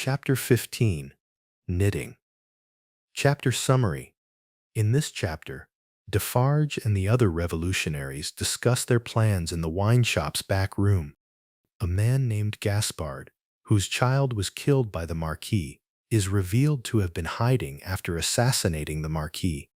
Chapter 15. Knitting. Chapter Summary. In this chapter, Defarge and the other revolutionaries discuss their plans in the wine shop's back room. A man named Gaspard, whose child was killed by the Marquis, is revealed to have been hiding after assassinating the Marquis.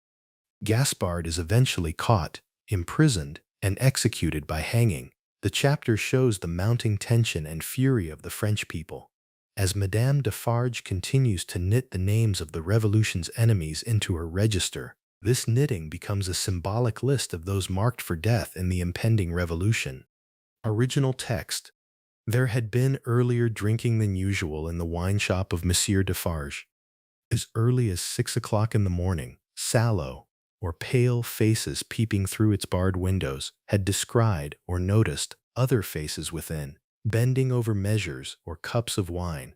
Gaspard is eventually caught, imprisoned, and executed by hanging. The chapter shows the mounting tension and fury of the French people. As Madame Defarge continues to knit the names of the Revolution's enemies into her register, this knitting becomes a symbolic list of those marked for death in the impending revolution. Original text. There had been earlier drinking than usual in the wine shop of Monsieur Defarge. As early as 6 o'clock in the morning, sallow, or pale faces peeping through its barred windows had descried or noticed other faces within, bending over measures or cups of wine.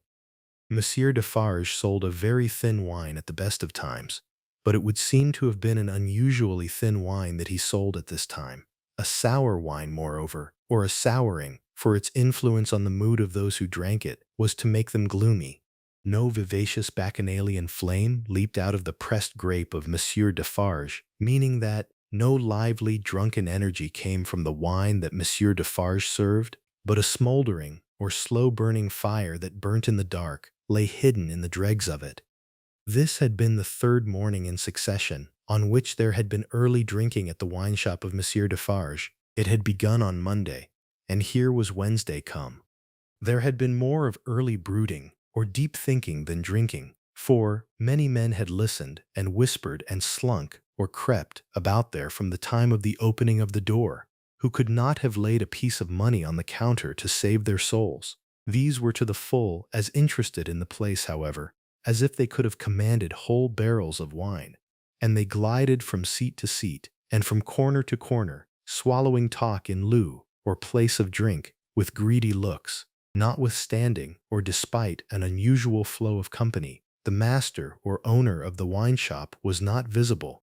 Monsieur Defarge sold a very thin wine at the best of times, but it would seem to have been an unusually thin wine that he sold at this time. A sour wine, moreover, or a souring, for its influence on the mood of those who drank it, was to make them gloomy. No vivacious bacchanalian flame leaped out of the pressed grape of Monsieur Defarge, meaning that no lively, drunken energy came from the wine that Monsieur Defarge served, but a smoldering or slow-burning fire that burnt in the dark lay hidden in the dregs of it. This had been the third morning in succession on which there had been early drinking at the wine shop of Monsieur Defarge. It had begun on Monday, and here was Wednesday come. There had been more of early brooding or deep thinking than drinking, for many men had listened and whispered and slunk or crept about there from the time of the opening of the door, who could not have laid a piece of money on the counter to save their souls. These were to the full as interested in the place, however, as if they could have commanded whole barrels of wine, and they glided from seat to seat and from corner to corner, swallowing talk in lieu or place of drink with greedy looks. Notwithstanding or despite an unusual flow of company, the master or owner of the wine shop was not visible.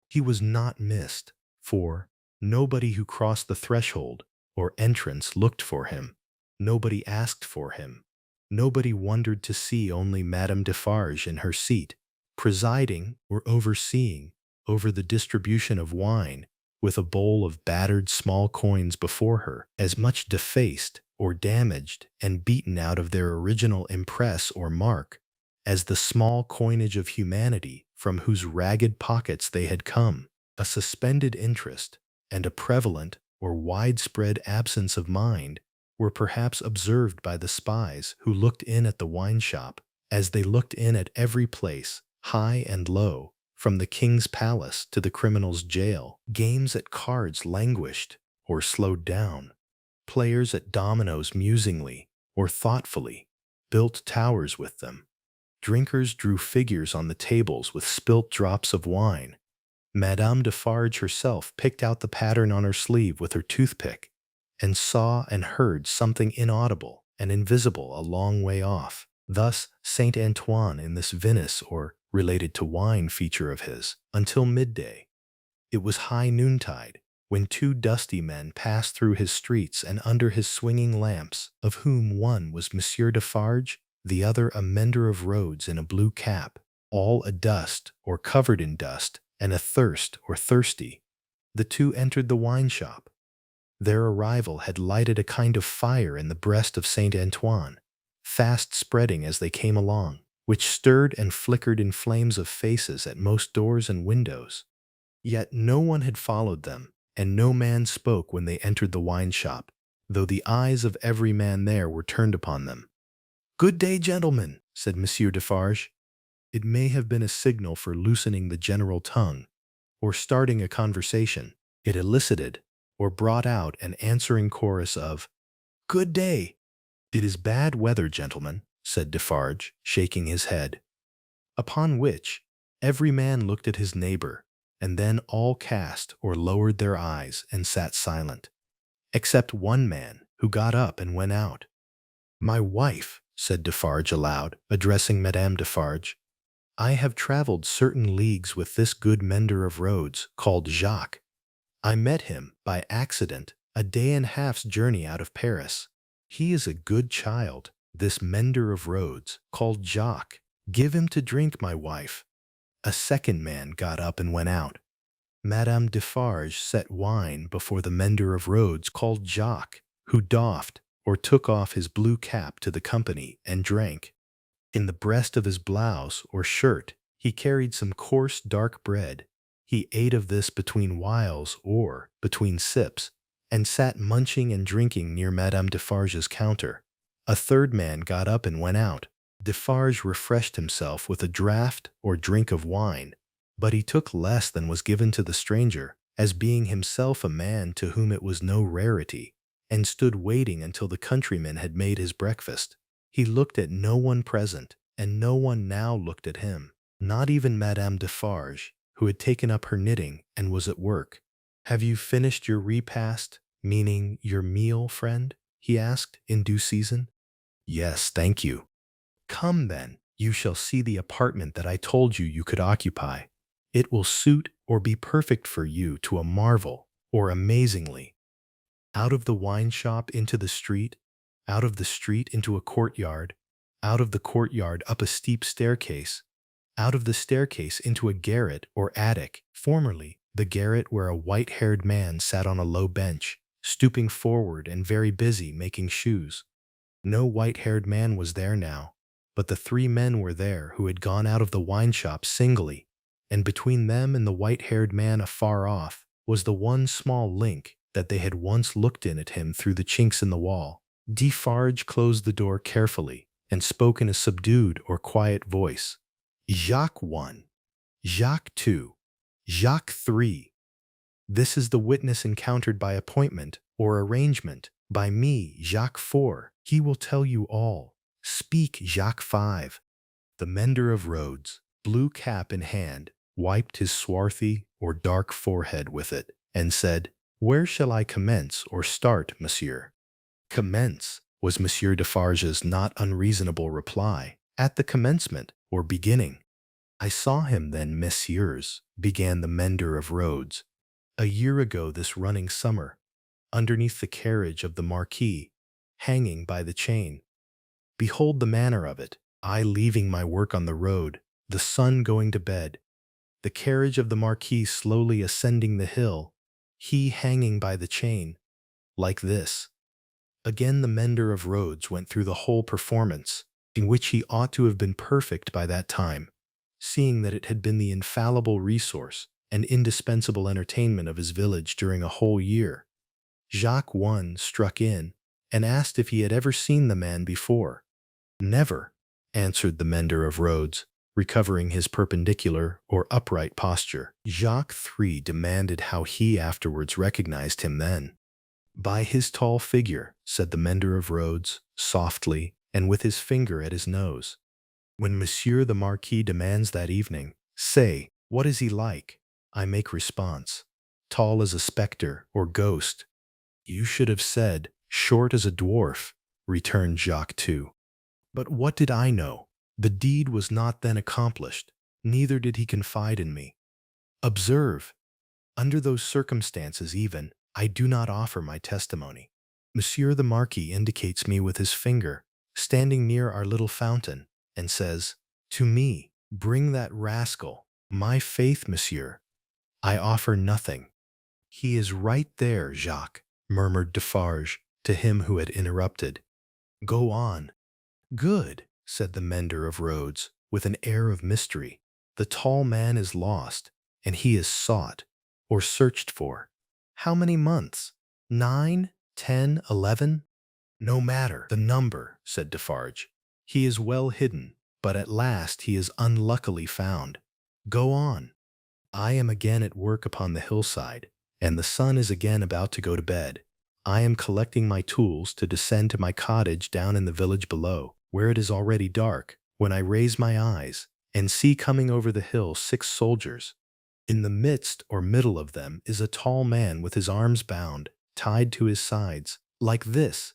He was not missed, for nobody who crossed the threshold or entrance looked for him. Nobody asked for him. Nobody wondered to see only Madame Defarge in her seat, presiding or overseeing over the distribution of wine, with a bowl of battered small coins before her, as much defaced or damaged and beaten out of their original impress or mark as the small coinage of humanity from whose ragged pockets they had come. A suspended interest and a prevalent or widespread absence of mind were perhaps observed by the spies who looked in at the wine shop, as they looked in at every place, high and low, from the king's palace to the criminal's jail. Games at cards languished or slowed down. Players at dominoes musingly or thoughtfully built towers with them. Drinkers drew figures on the tables with spilt drops of wine. Madame Defarge herself picked out the pattern on her sleeve with her toothpick, and saw and heard something inaudible and invisible a long way off. Thus Saint Antoine in this Venice or related to wine feature of his, until midday. It was high noontide, when two dusty men passed through his streets and under his swinging lamps, of whom one was Monsieur Defarge, the other a mender of roads in a blue cap, all adust or covered in dust, and athirst or thirsty. The two entered the wine shop. Their arrival had lighted a kind of fire in the breast of Saint Antoine, fast spreading as they came along, which stirred and flickered in flames of faces at most doors and windows. Yet no one had followed them, and no man spoke when they entered the wine shop, though the eyes of every man there were turned upon them. "Good day, gentlemen," said Monsieur Defarge. It may have been a signal for loosening the general tongue, or starting a conversation. It elicited or brought out an answering chorus of "Good day." "It is bad weather, gentlemen," said Defarge, shaking his head. Upon which every man looked at his neighbor, and then all cast or lowered their eyes and sat silent, except one man who got up and went out. "My wife," said Defarge aloud, addressing Madame Defarge, "I have traveled certain leagues with this good mender of roads, called Jacques. I met him, by accident, a day and half's journey out of Paris. He is a good child, this mender of roads, called Jacques. Give him to drink, my wife." A second man got up and went out. Madame Defarge set wine before the mender of roads called Jacques, who doffed or took off his blue cap to the company and drank. In the breast of his blouse or shirt he carried some coarse dark bread. He ate of this between whiles or between sips, and sat munching and drinking near Madame Defarge's counter. A third man got up and went out. Defarge refreshed himself with a draught or drink of wine, but he took less than was given to the stranger, as being himself a man to whom it was no rarity, and stood waiting until the countryman had made his breakfast. He looked at no one present, and no one now looked at him, not even Madame Defarge, who had taken up her knitting and was at work. "Have you finished your repast, meaning your meal, friend?" he asked in due season. "Yes, thank you." "Come, then, you shall see the apartment that I told you you could occupy. It will suit or be perfect for you to a marvel, or amazingly." Out of the wine shop into the street, out of the street into a courtyard, out of the courtyard up a steep staircase, out of the staircase into a garret or attic, formerly the garret where a white-haired man sat on a low bench, stooping forward and very busy making shoes. No white-haired man was there now, but the three men were there who had gone out of the wine shop singly, and between them and the white-haired man afar off was the one small link that they had once looked in at him through the chinks in the wall. Defarge closed the door carefully and spoke in a subdued or quiet voice. "Jacques 1, Jacques 2, Jacques 3. This is the witness encountered by appointment or arrangement by me, Jacques 4. He will tell you all. Speak, Jacques 5. The mender of roads, blue cap in hand, wiped his swarthy or dark forehead with it, and said, "Where shall I commence or start, monsieur?" "Commence," was Monsieur Defarge's not unreasonable reply. "At the commencement, or beginning." "I saw him then, messieurs," began the mender of roads, "a year ago this running summer, underneath the carriage of the Marquis, hanging by the chain. Behold the manner of it. I leaving my work on the road, the sun going to bed, the carriage of the Marquis slowly ascending the hill, he hanging by the chain, like this." Again the mender of roads went through the whole performance, in which he ought to have been perfect by that time, seeing that it had been the infallible resource and indispensable entertainment of his village during a whole year. Jacques 1 struck in, and asked if he had ever seen the man before. "Never," answered the mender of roads, recovering his perpendicular or upright posture. Jacques 3 demanded how he afterwards recognized him then. "By his tall figure," said the mender of roads, softly, and with his finger at his nose. "When Monsieur the Marquis demands that evening, 'Say, what is he like?' I make response, 'Tall as a spectre or ghost.'" "You should have said, 'Short as a dwarf,'" returned Jacques 2. "But what did I know? The deed was not then accomplished, neither did he confide in me. Observe, under those circumstances even, I do not offer my testimony. Monsieur the Marquis indicates me with his finger, standing near our little fountain, and says, 'To me, bring that rascal.' My faith, monsieur, I offer nothing." "He is right there, Jacques," murmured Defarge to him who had interrupted. "Go on." "Good," said the mender of roads, with an air of mystery. "The tall man is lost, and he is sought, or searched for. How many months? 9, 10, 11? No matter the number," said Defarge. "He is well hidden, but at last he is unluckily found. Go on." "I am again at work upon the hillside, and the sun is again about to go to bed. I am collecting my tools to descend to my cottage down in the village below, where it is already dark, when I raise my eyes, and see coming over the hill 6 soldiers. In the midst or middle of them is a tall man with his arms bound, tied to his sides, like this."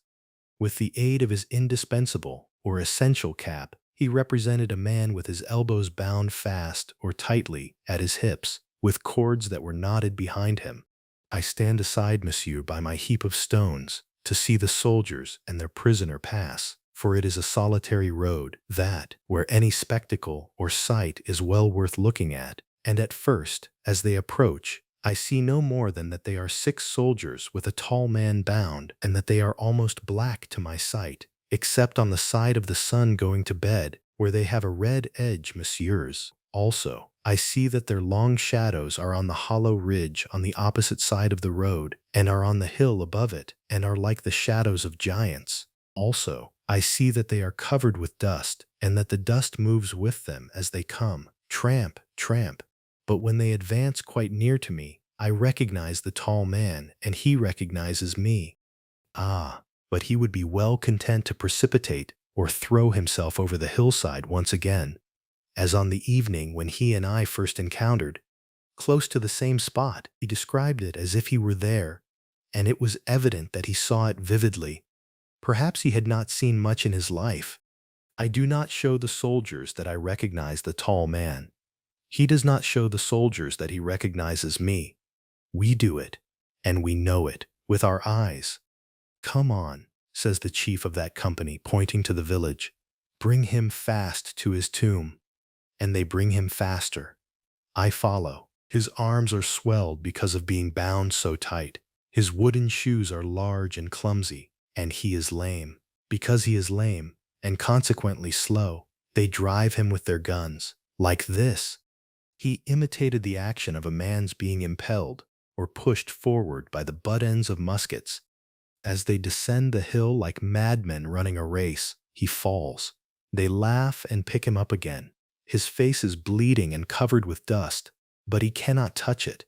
With the aid of his indispensable or essential cap, he represented a man with his elbows bound fast or tightly at his hips, with cords that were knotted behind him. "I stand aside, monsieur, by my heap of stones, to see the soldiers and their prisoner pass. for it is a solitary road, that, where any spectacle or sight is well worth looking at. And at first, as they approach, I see no more than that they are 6 soldiers with a tall man bound, and that they are almost black to my sight, except on the side of the sun going to bed, where they have a red edge, messieurs. Also, I see that their long shadows are on the hollow ridge on the opposite side of the road, and are on the hill above it, and are like the shadows of giants. Also, I see that they are covered with dust, and that the dust moves with them as they come, tramp, tramp. But when they advance quite near to me, I recognize the tall man, and he recognizes me. Ah, but he would be well content to precipitate or throw himself over the hillside once again, as on the evening when he and I first encountered, close to the same spot. He described it as if he were there, and it was evident that he saw it vividly. Perhaps he had not seen much in his life. I do not show the soldiers that I recognize the tall man. He does not show the soldiers that he recognizes me. We do it, and we know it, with our eyes. "Come on," says the chief of that company, pointing to the village. "Bring him fast to his tomb." And they bring him faster. I follow. His arms are swelled because of being bound so tight. His wooden shoes are large and clumsy, and he is lame. Because he is lame, and consequently slow, they drive him with their guns, like this. He imitated the action of a man's being impelled or pushed forward by the butt ends of muskets. As they descend the hill like madmen running a race, he falls. They laugh and pick him up again. His face is bleeding and covered with dust, but he cannot touch it.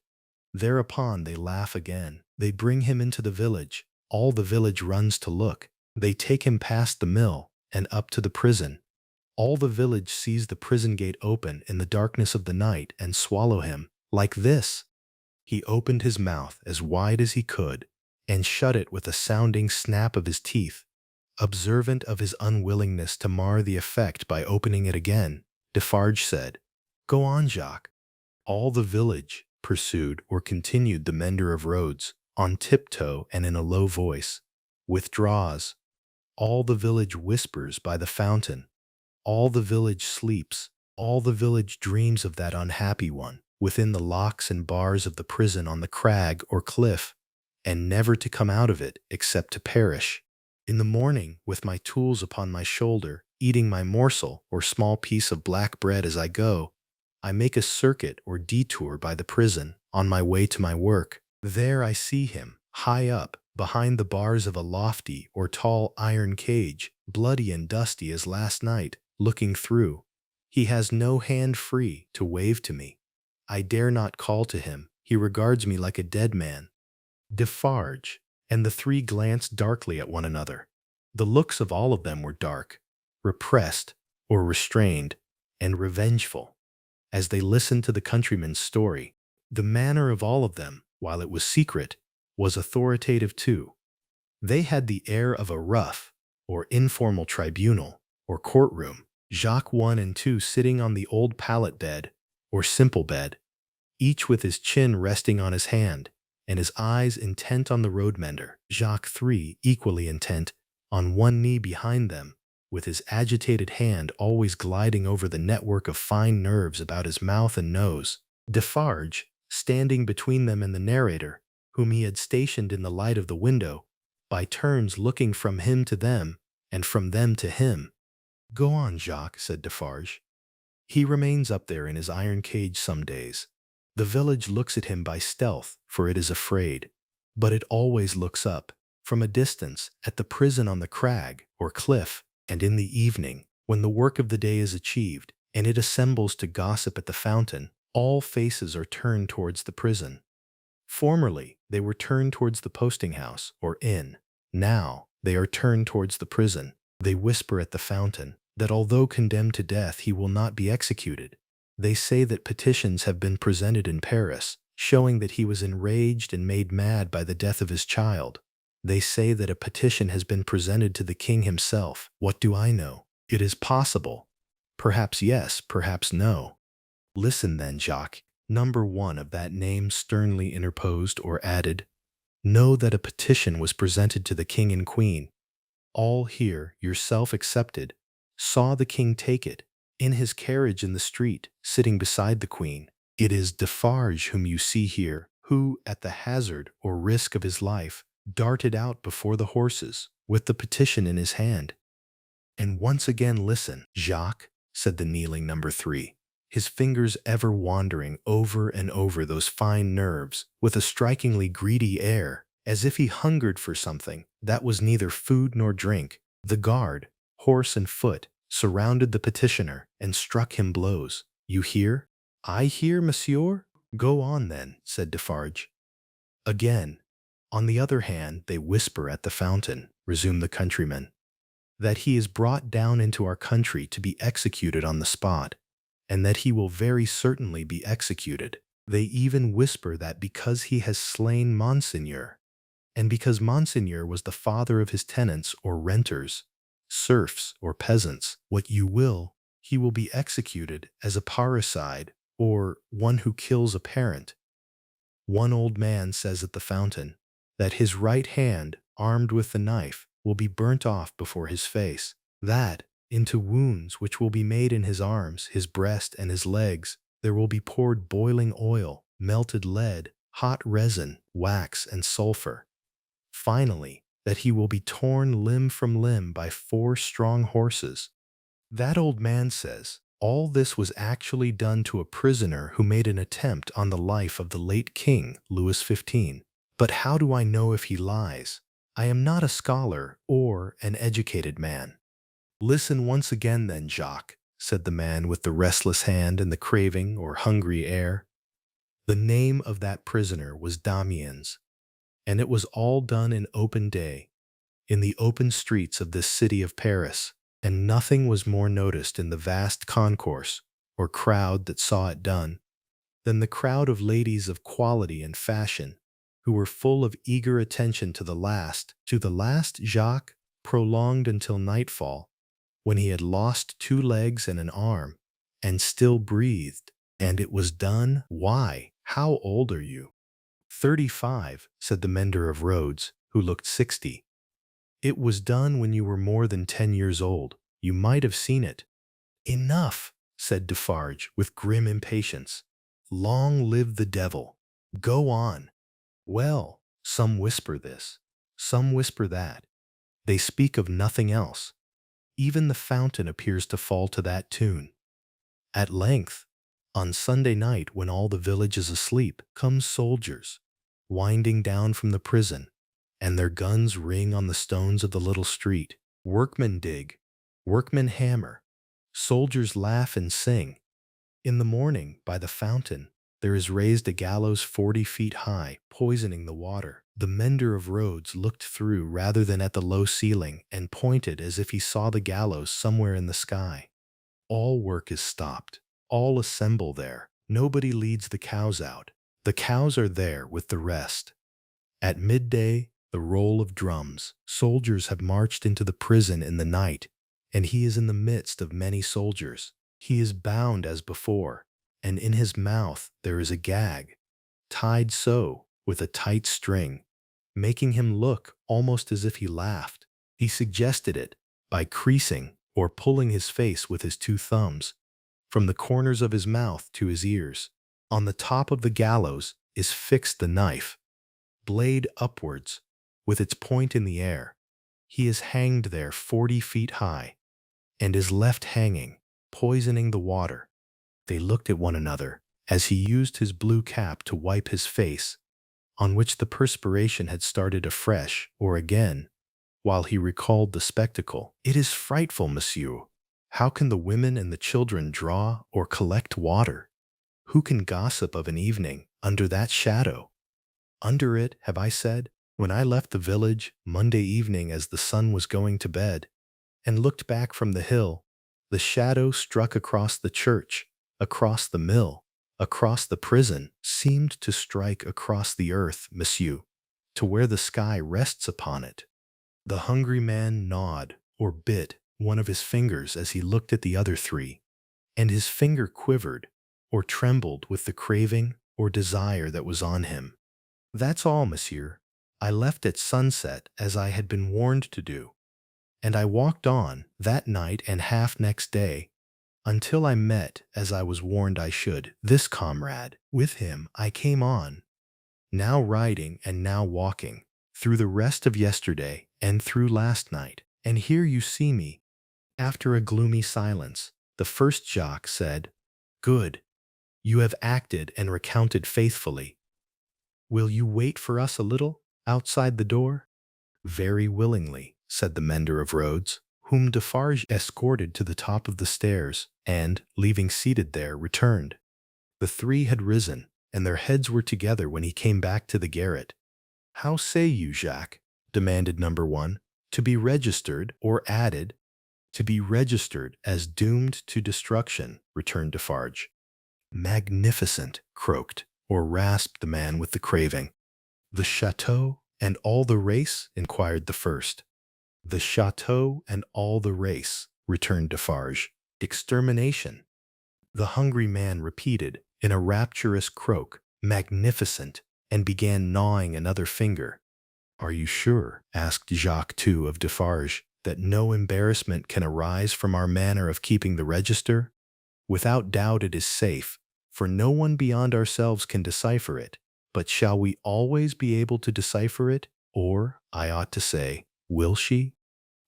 Thereupon they laugh again. They bring him into the village. All the village runs to look. They take him past the mill and up to the prison. All the village sees the prison gate open in the darkness of the night and swallow him, like this. He opened his mouth as wide as he could, and shut it with a sounding snap of his teeth. Observant of his unwillingness to mar the effect by opening it again, Defarge said, "Go on, Jacques." "All the village," pursued or continued the mender of roads, on tiptoe and in a low voice, "withdraws. All the village whispers by the fountain. All the village sleeps. All the village dreams of that unhappy one, within the locks and bars of the prison on the crag or cliff, and never to come out of it except to perish. In the morning, with my tools upon my shoulder, eating my morsel or small piece of black bread as I go, I make a circuit or detour by the prison on my way to my work. There I see him, high up, behind the bars of a lofty or tall iron cage, bloody and dusty as last night, looking through. He has no hand free to wave to me. I dare not call to him. He regards me like a dead man. Defarge, and the three glanced darkly at one another. The looks of all of them were dark, repressed or restrained, and revengeful. As they listened to the countryman's story, the manner of all of them, while it was secret, was authoritative too. They had the air of a rough or informal tribunal or courtroom. Jacques 1 and 2 sitting on the old pallet bed or simple bed, each with his chin resting on his hand and his eyes intent on the road mender. Jacques 3 equally intent, on one knee behind them, with his agitated hand always gliding over the network of fine nerves about his mouth and nose. Defarge, standing between them and the narrator, whom he had stationed in the light of the window, by turns looking from him to them, and from them to him. "Go on, Jacques," said Defarge. "He remains up there in his iron cage some days. The village looks at him by stealth, for it is afraid. But it always looks up, from a distance, at the prison on the crag, or cliff, and in the evening, when the work of the day is achieved, and it assembles to gossip at the fountain, all faces are turned towards the prison. Formerly, they were turned towards the posting-house, or inn. Now, they are turned towards the prison. They whisper at the fountain that although condemned to death he will not be executed. They say that petitions have been presented in Paris, showing that he was enraged and made mad by the death of his child. They say that a petition has been presented to the king himself. What do I know? It is possible. Perhaps yes, perhaps no." "Listen then, Jacques." Number 1 of that name sternly interposed or added, "Know that a petition was presented to the king and queen. all here, yourself excepted, saw the king take it, in his carriage in the street, sitting beside the queen. It is Defarge whom you see here, who, at the hazard or risk of his life, darted out before the horses, with the petition in his hand. And once again listen, Jacques, said the kneeling number 3, his fingers ever wandering over and over those fine nerves, with a strikingly greedy air, as if he hungered for something that was neither food nor drink. The guard, horse and foot, surrounded the petitioner and struck him blows. You hear? I hear, monsieur? Go on then, said Defarge. Again. On the other hand, they whisper at the fountain, resumed the countryman, that he is brought down into our country to be executed on the spot, and that he will very certainly be executed. They even whisper that because he has slain Monseigneur, and because Monseigneur was the father of his tenants or renters, serfs or peasants, what you will, he will be executed as a parricide, or one who kills a parent. One old man says at the fountain that his right hand, armed with the knife, will be burnt off before his face, that, into wounds which will be made in his arms, his breast, and his legs, there will be poured boiling oil, melted lead, hot resin, wax, and sulfur. Finally, that he will be torn limb from limb by 4 strong horses. That old man says all this was actually done to a prisoner who made an attempt on the life of the late King, Louis XV. But how do I know if he lies? I am not a scholar or an educated man. Listen once again then, Jacques, said the man with the restless hand and the craving or hungry air. The name of that prisoner was Damiens, and it was all done in open day, in the open streets of this city of Paris, and nothing was more noticed in the vast concourse or crowd that saw it done than the crowd of ladies of quality and fashion, who were full of eager attention to the last. Jacques prolonged until nightfall, when he had lost 2 legs and an arm, and still breathed. And it was done? Why, how old are you? 35, said the mender of roads, who looked 60. It was done when you were more than 10 years old. You might have seen it. Enough, said Defarge with grim impatience. Long live the devil. Go on. Well, some whisper this, some whisper that. They speak of nothing else. Even the fountain appears to fall to that tune. At length, on Sunday night, when all the village is asleep, come soldiers, winding down from the prison, and their guns ring on the stones of the little street. Workmen dig, workmen hammer, soldiers laugh and sing. In the morning, by the fountain, there is raised a gallows 40 feet high, poisoning the water. The mender of roads looked through rather than at the low ceiling, and pointed as if he saw the gallows somewhere in the sky. All work is stopped. All assemble there. Nobody leads the cows out. The cows are there with the rest. At midday, the roll of drums. Soldiers have marched into the prison in the night, and he is in the midst of many soldiers. He is bound as before, and in his mouth there is a gag, tied so, with a tight string, making him look almost as if he laughed. He suggested it by creasing or pulling his face with his 2 thumbs, from the corners of his mouth to his ears. On the top of the gallows is fixed the knife, blade upwards, with its point in the air. He is hanged there 40 feet high, and is left hanging, poisoning the water. They looked at one another as he used his blue cap to wipe his face, on which the perspiration had started afresh or again, while he recalled the spectacle. It is frightful, monsieur. How can the women and the children draw or collect water? Who can gossip of an evening under that shadow? Under it, have I said, when I left the village Monday evening as the sun was going to bed, and looked back from the hill, the shadow struck across the church, across the mill, across the prison, seemed to strike across the earth, monsieur, to where the sky rests upon it. The hungry man gnawed or bit one of his fingers as he looked at the other 3, and his finger quivered or trembled with the craving or desire that was on him. That's all, monsieur. I left at sunset as I had been warned to do. And I walked on that night and half next day, until I met, as I was warned I should, this comrade. With him I came on, now riding and now walking, through the rest of yesterday and through last night. And here you see me." After a gloomy silence, the first Jacques said, "Good, you have acted and recounted faithfully. Will you wait for us a little, outside the door?" "Very willingly," said the mender of roads, whom Defarge escorted to the top of the stairs, and, leaving seated there, returned. The three had risen, and their heads were together when he came back to the garret. "How say you, Jacques?" demanded number one. "To be registered, or added?" "To be registered as doomed to destruction," returned Defarge. "Magnificent!" croaked, or rasped the man with the craving. "The chateau and all the race?" inquired the first. "The chateau and all the race," returned Defarge. "Extermination." The hungry man repeated, in a rapturous croak, "Magnificent," and began gnawing another finger. "Are you sure," asked Jacques too of Defarge, "that no embarrassment can arise from our manner of keeping the register?" "Without doubt it is safe, for no one beyond ourselves can decipher it. But shall we always be able to decipher it? Or, I ought to say, will she?"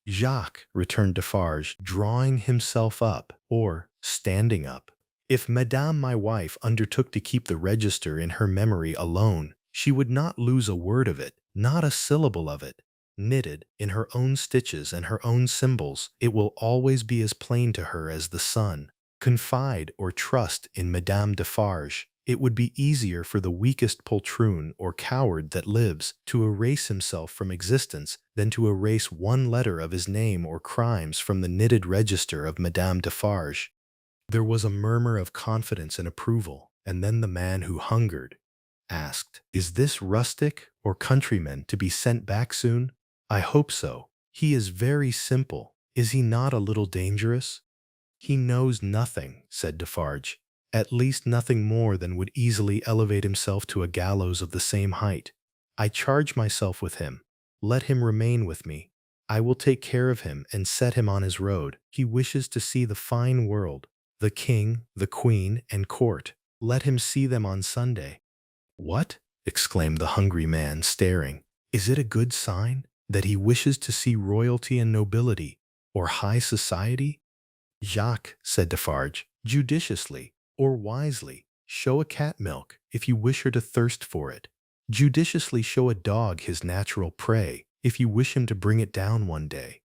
"Jacques," returned Defarge, drawing himself up, or standing up, "if Madame my wife undertook to keep the register in her memory alone, she would not lose a word of it, not a syllable of it. Knitted in her own stitches and her own symbols, it will always be as plain to her as the sun. Confide or trust in Madame Defarge. It would be easier for the weakest poltroon or coward that lives to erase himself from existence than to erase one letter of his name or crimes from the knitted register of Madame Defarge." There was a murmur of confidence and approval, and then the man who hungered asked, "Is this rustic or countryman to be sent back soon?" "I hope so. He is very simple. Is he not a little dangerous?" "He knows nothing," said Defarge, "at least nothing more than would easily elevate himself to a gallows of the same height. I charge myself with him. Let him remain with me. I will take care of him and set him on his road. He wishes to see the fine world, the king, the queen, and court. Let him see them on Sunday." "What?" exclaimed the hungry man, staring. "Is it a good sign that he wishes to see royalty and nobility, or high society?" "Jacques," said Defarge, "judiciously, or wisely, show a cat milk, if you wish her to thirst for it. Judiciously show a dog his natural prey, if you wish him to bring it down one day."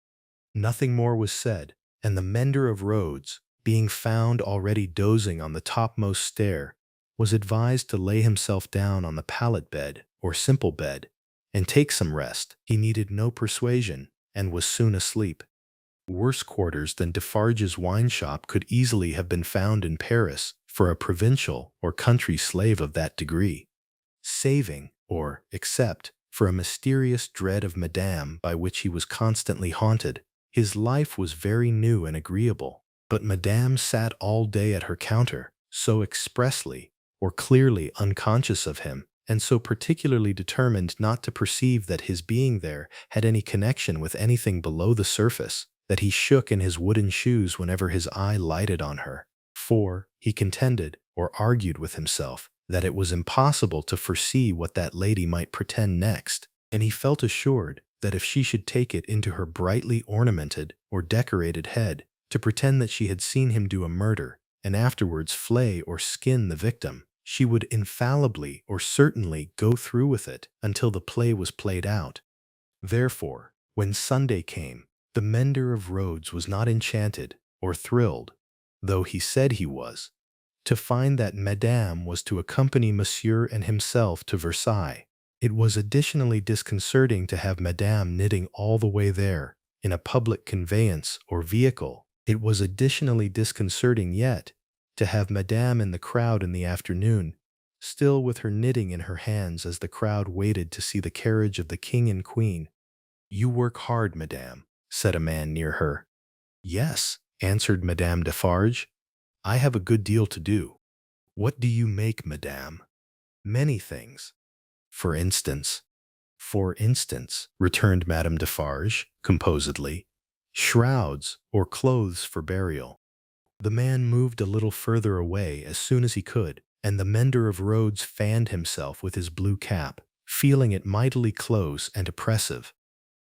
Nothing more was said, and the mender of roads, being found already dozing on the topmost stair, was advised to lay himself down on the pallet bed, or simple bed, and take some rest. He needed no persuasion, and was soon asleep. Worse quarters than Defarge's wine shop could easily have been found in Paris for a provincial or country slave of that degree. Saving, or except, for a mysterious dread of Madame by which he was constantly haunted, his life was very new and agreeable. But Madame sat all day at her counter, so expressly or clearly unconscious of him, and so particularly determined not to perceive that his being there had any connection with anything below the surface, that he shook in his wooden shoes whenever his eye lighted on her. For, he contended, or argued with himself, that it was impossible to foresee what that lady might pretend next, and he felt assured that if she should take it into her brightly ornamented or decorated head to pretend that she had seen him do a murder, and afterwards flay or skin the victim, she would infallibly or certainly go through with it until the play was played out. Therefore, when Sunday came, the mender of roads was not enchanted or thrilled, though he said he was, to find that Madame was to accompany Monsieur and himself to Versailles. It was additionally disconcerting to have Madame knitting all the way there, in a public conveyance or vehicle. It was additionally disconcerting yet to have Madame in the crowd in the afternoon, still with her knitting in her hands as the crowd waited to see the carriage of the king and queen. "You work hard, Madame," said a man near her. "Yes," answered Madame Defarge, "I have a good deal to do." "What do you make, Madame?" "Many things." "For instance?" "For instance," returned Madame Defarge, composedly, shrouds, or clothes for burial. The man moved a little further away as soon as he could, and the mender of roads fanned himself with his blue cap, feeling it mightily close and oppressive.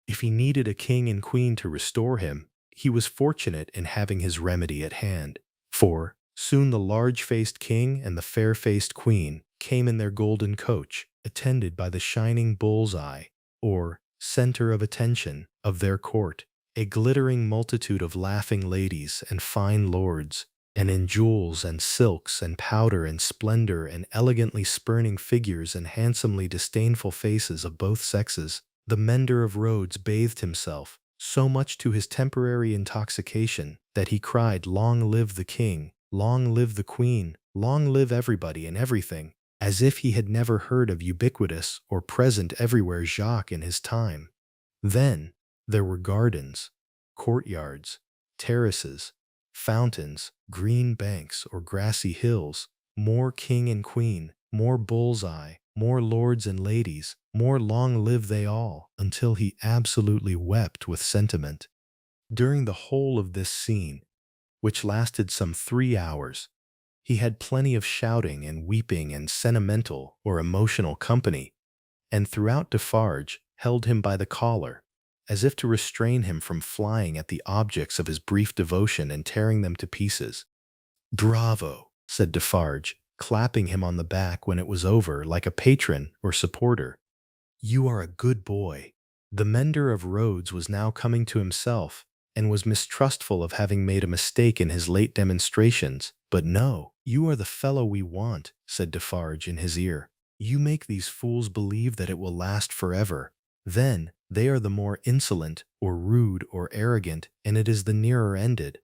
If he needed a king and queen to restore him, he was fortunate in having his remedy at hand. For soon the large-faced king and the fair-faced queen came in their golden coach, attended by the shining bull's-eye, or center of attention, of their court, a glittering multitude of laughing ladies and fine lords, and in jewels and silks and powder and splendor and elegantly spurning figures and handsomely disdainful faces of both sexes. The mender of roads bathed himself, so much to his temporary intoxication, that he cried, "Long live the king, long live the queen, long live everybody and everything," as if he had never heard of ubiquitous or present everywhere Jacques in his time. Then there were gardens, courtyards, terraces, fountains, green banks or grassy hills, more king and queen, more bull's-eye, more lords and ladies, more long live they all, until he absolutely wept with sentiment. During the whole of this scene, which lasted some 3 hours, he had plenty of shouting and weeping and sentimental or emotional company, and throughout Defarge held him by the collar, as if to restrain him from flying at the objects of his brief devotion and tearing them to pieces. "Bravo," said Defarge, clapping him on the back when it was over like a patron or supporter. "You are a good boy." The mender of roads was now coming to himself, and was mistrustful of having made a mistake in his late demonstrations. "But no, you are the fellow we want," said Defarge in his ear. "You make these fools believe that it will last forever. Then they are the more insolent, or rude, or arrogant, and it is the nearer ended."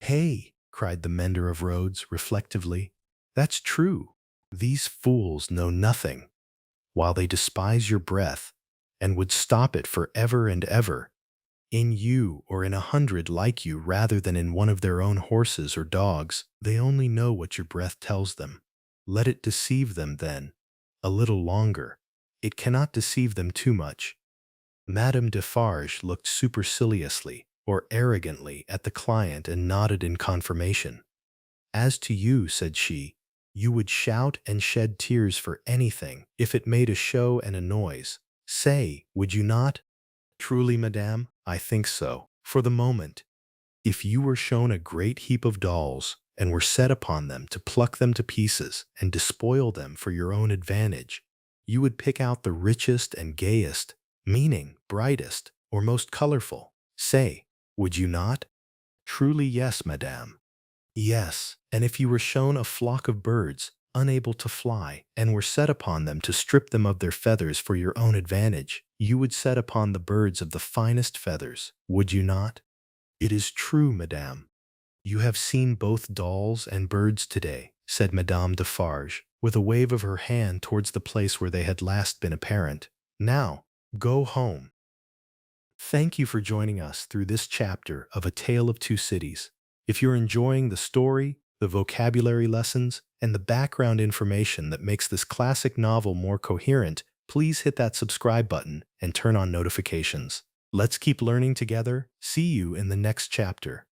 "Hey!" cried the mender of roads reflectively. "That's true. These fools know nothing, while they despise your breath, and would stop it for ever and ever, in you or in 100 like you rather than in one of their own horses or dogs. They only know what your breath tells them. Let it deceive them, then, a little longer. It cannot deceive them too much." Madame Defarge looked superciliously or arrogantly at the client and nodded in confirmation. "As to you," said she, "you would shout and shed tears for anything, if it made a show and a noise. Say, would you not?" "Truly, madame, I think so. For the moment, if you were shown a great heap of dolls, and were set upon them to pluck them to pieces and despoil them for your own advantage, you would pick out the richest and gayest, meaning brightest, or most colorful. Say, would you not?" "Truly, yes, madame." "Yes, and if you were shown a flock of birds, unable to fly, and were set upon them to strip them of their feathers for your own advantage, you would set upon the birds of the finest feathers, would you not?" "It is true, madame." "You have seen both dolls and birds today," said Madame Defarge, with a wave of her hand towards the place where they had last been apparent. "Now, go home." Thank you for joining us through this chapter of A Tale of Two Cities. If you're enjoying the story, the vocabulary lessons, and the background information that makes this classic novel more coherent, please hit that subscribe button and turn on notifications. Let's keep learning together. See you in the next chapter.